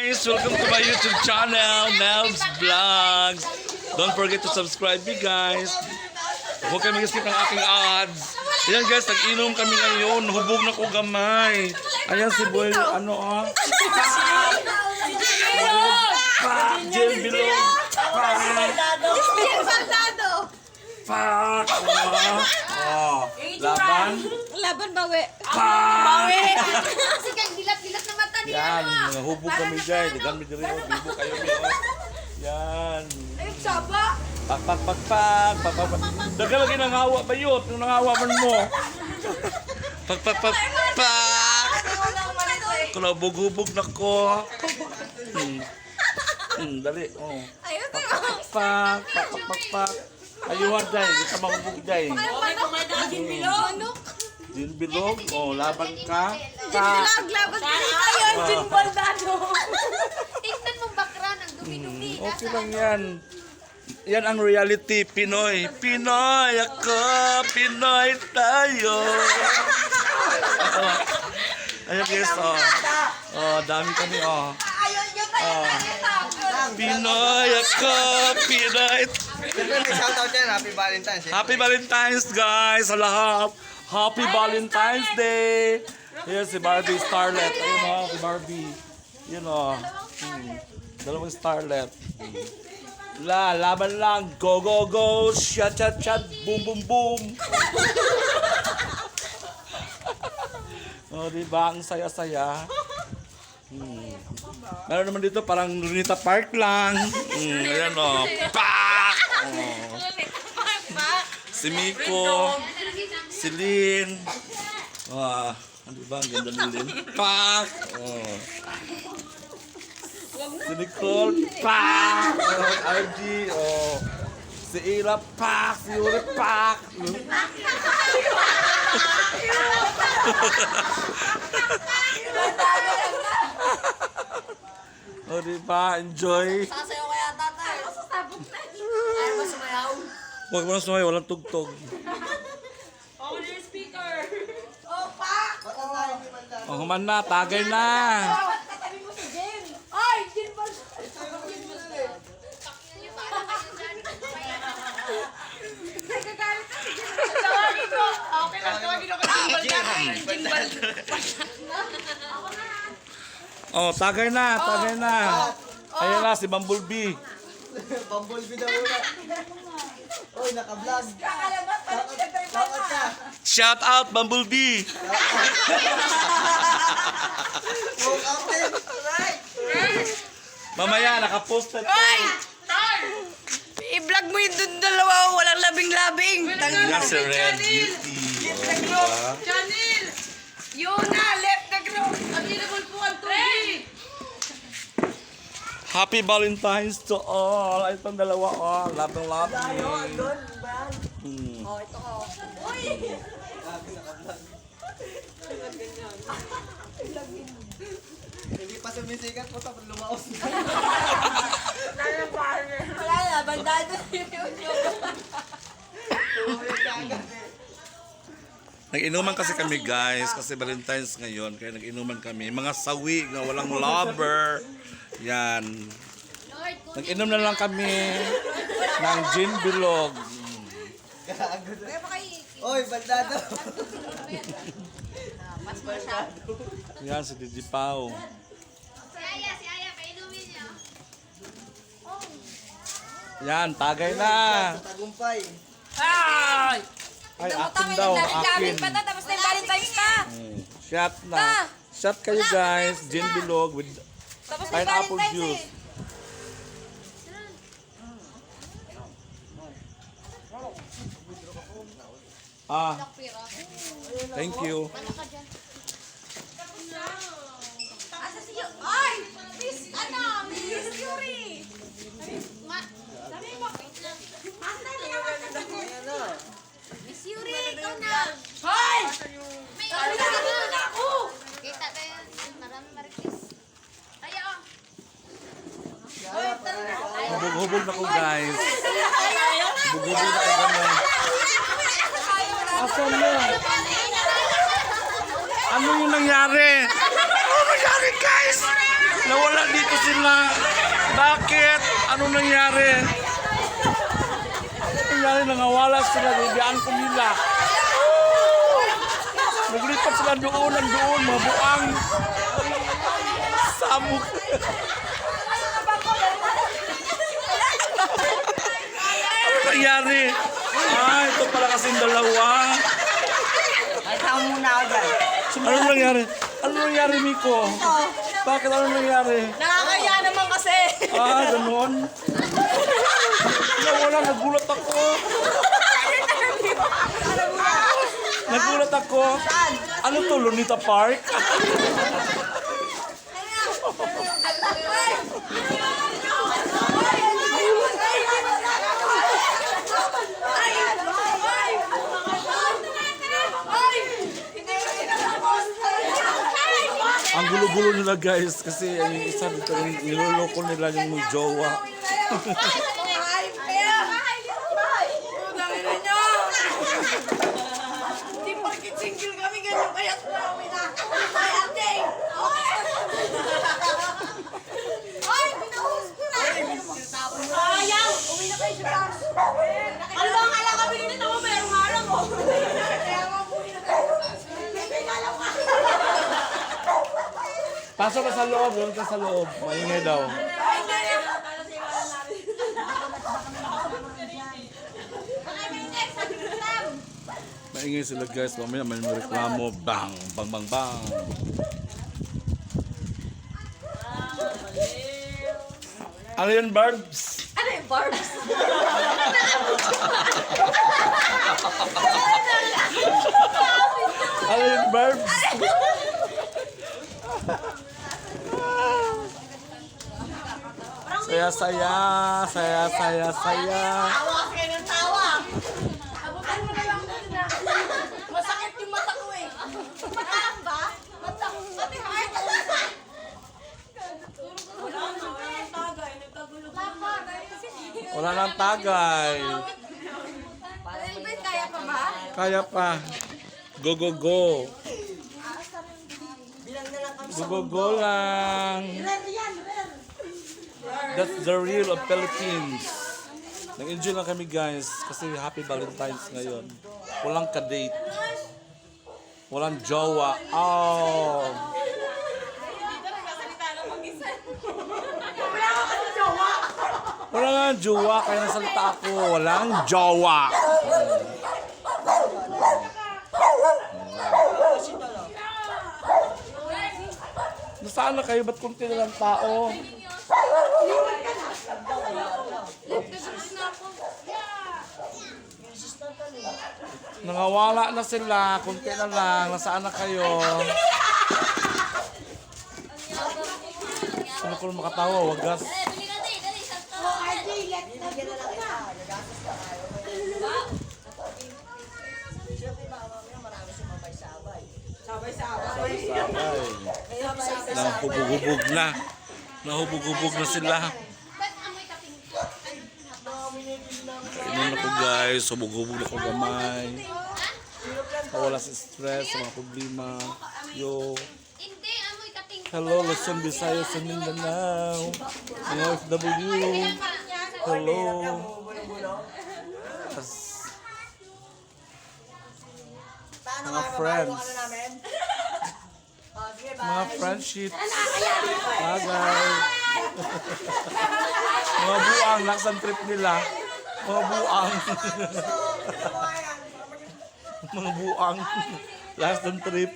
guys! Welcome to my YouTube channel, Mel's Vlogs. Don't forget to subscribe me guys. Huwag kayo mag-skip ng aking ads. Ayan guys, nag-inom kami ngayon. Hubog na ko gamay. Ayan si Boy, ano ah? Jen Bilog. Pak! Oh, laban? Laban bawi. Bawi! Kasi kang dilat-dilat na mata niya. Yan, hubog kami dyan. Digan mi diri, bibo kayo mi. Yan. Ayun, saba. Pak. Daga lagi nangawa ba yun? Yung nangawa man mo. Pak. Kung hubog na ko. Dali. Oh. Ayun, tayo. Pak. Ayuhan dahil, di ka mahubog dahil. Jin Bilog, oh, laban ka. Laban ka. Ayun, Jin Baldado. Tingnan mo background, ang dumi-dumi. Okay lang yan. Yan ang reality, Pinoy. Pinoy ako, Pinoy tayo. Ayun guys, oh. Oh, dami kami, oh. Pinoy ako, Pinoy. Shoutout yan, Happy Valentine's. Happy Valentine's guys sa lahat. Happy Valentine's Day. Here's si Barbie Starlet. Ayun o, si Barbie. Yun o. Dalawang Starlet. Laban lang. Go. Shot. Boom. O, diba? Ang saya-saya. Meron naman dito parang Lunita Park lang. Ayan o. Pak! Oh. Si Miko. Si Lynn. Ano ba? Ang ganda ni Lynn. Pak! Oh. Si Nicole. Pak! RG. Oh. Si Ira. Pak! Si Yuri. Pak! O diba? Enjoy. Sasayaw kaya tatay. Sasabog na. Ayaw ba sumayaw? Huwag mo na sumayo. Walang tugtog. On your speaker. Opa! O human na. Tagay na. Katabi mo si Jen. Ay, Jen Baldado. Nagagalit na si Jen. Tawagin ko. Okay lang, tawagin ako Jen Baldado. O, tagay na. Ayan na, si Bumblebee. Bumblebee daw una. Oy, naka-vlog. Kakalabat pa rin siya. Bakit ka? Shout out, Bumblebee. Smoke out din. Mamaya, nakapost na ito. I-vlog mo yung dalawa, walang labing-labing. Yan si Red Beauty. Diba? Janil! Yuna, left the group. Ang hinabulpuan tubig. Happy Valentine's to all. Itong dalawa, oh. Love. Oh, ito ko. Uy! Hindi pa sumisikat mo tapos lumaos na. Wala na, bandado na yung YouTube. Nag-inuman kasi kami guys, kasi Valentine's ngayon, kaya nag-inuman kami. Mga sawi na walang lover. Yan. Nag-inom na lang kami ng Gin Bilog. Oy, Baldado. Yan, si Didi Pao. Si Aya, painumin niyo. Yan, tagay na. Tagumpay. Ay! Ay, akin daw, akin. Pa na, tapos na yung Valentine's na. Shot na. Shot kayo guys, Gin Bilog with Tapos na yung pineapple Valentine's juice. Thank you. Asa si Yuri? Ay! Miss, Miss Yuri! Sabi mo, asa niya? Miss Yuri, ikaw na! Hoy! May ano na ako! Kita tayo, marami marikis. Tayo! Hubog-hubog na ko guys. Hubog-hubog na ko gamay. Asan mo? Ano yung nangyari? Ano nangyari? Bakit guys? Nawala dito sila. Bakit? Ano nangyari? Ano nangyari? Nangawala sila. Bibiyaan ko nila. Naglipat sila doon. Mga buang. Samok. Ano nangyari? Ito pala kasing dalawa. Ay, tama muna ako dyan. Ano nangyari? Ano nangyari, Miko? Bakit ano nangyari? Nakakaya naman kasi. Ganon? Wala, nagulat ako. Nagulat ako. Ano to, Lunita Park? Ang gulo-gulo nila guys kasi yung isa dito niloloko nila yung may jowa. Hindi porkit single kami, ganyan kaya namin na. Ay, ate! Ay, pinahus ko na! Ayaw! Uwi na kayo sa bus. Ano ba ang kala kami dito mo? Merong araw mo. Kaya nga uwi na kayo sa bus. May alam ka. Pasok ka sa loob, doon ka sa loob. Maingay daw. Maingay sila guys, mamaya may reklamo. Bang, bang, bang, bang. Ano yun, Barbs? Ano yung Barbs? Ano yun, Barbs? Saya-saya, saya-saya. Tawa kayo ng tawa. Abutan mo na lang muna. Masakit yung mata ko eh. Mataang ba? Mata ko. Pati heart. Wala nang tagay. Elvin, kaya pa ba? Kaya pa. Go, go, go. Go, go, go lang. That's the real of Philippines. Nag-enjoy lang kami guys kasi happy Valentine's ngayon. Walang ka-date. Walang jowa. Oh. Wala nga jowa kaya nasalita ako. Walang jowa. Nasaan na kayo? Ba't kunti na lang tao? Nangawala na sila. Kunti na lang. Nasaan na kayo? Sino ko makatawa? Wagas. Sabay-sabay. Nahubog-hubog na. Nahubog-hubog na sila. Kainin ako guys. Hubog-hubog na ako gamay. Wala sa stress, sa mga problema. Yo. Hello, Luzon, Visayas, and Mindanao. Mga OFW. Hello. Mga friends. Mga friendships. Bagay. Mga buang. Laksan trip nila. Mga buang. Mga buang. Laksan trip.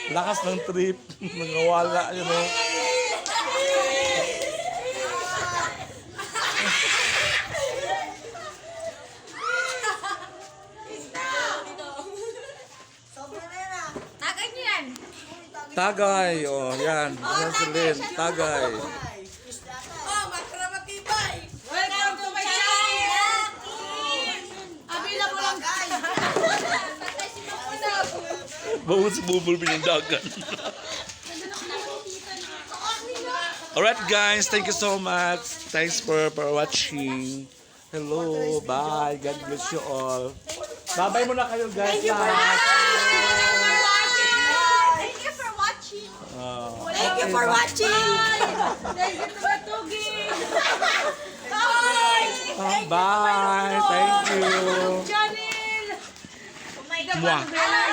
Lakas ng trip. Nangawala, you know. Tagay, oh, yan. Yan si Lynn, tagay. Oh, makramatibay. Welcome to my channel. Available lang guys. Bawat si Bubul pinindagan. Alright guys, thank you so much. Thanks for watching. Hello, bye. God bless you all. Babay muna kayo guys. Thank you for watching. Thank you for watching. Thank you for watching. Thank you to Batugi. Bye. Bye. Thank you. Channel. Oh my God. Mwah.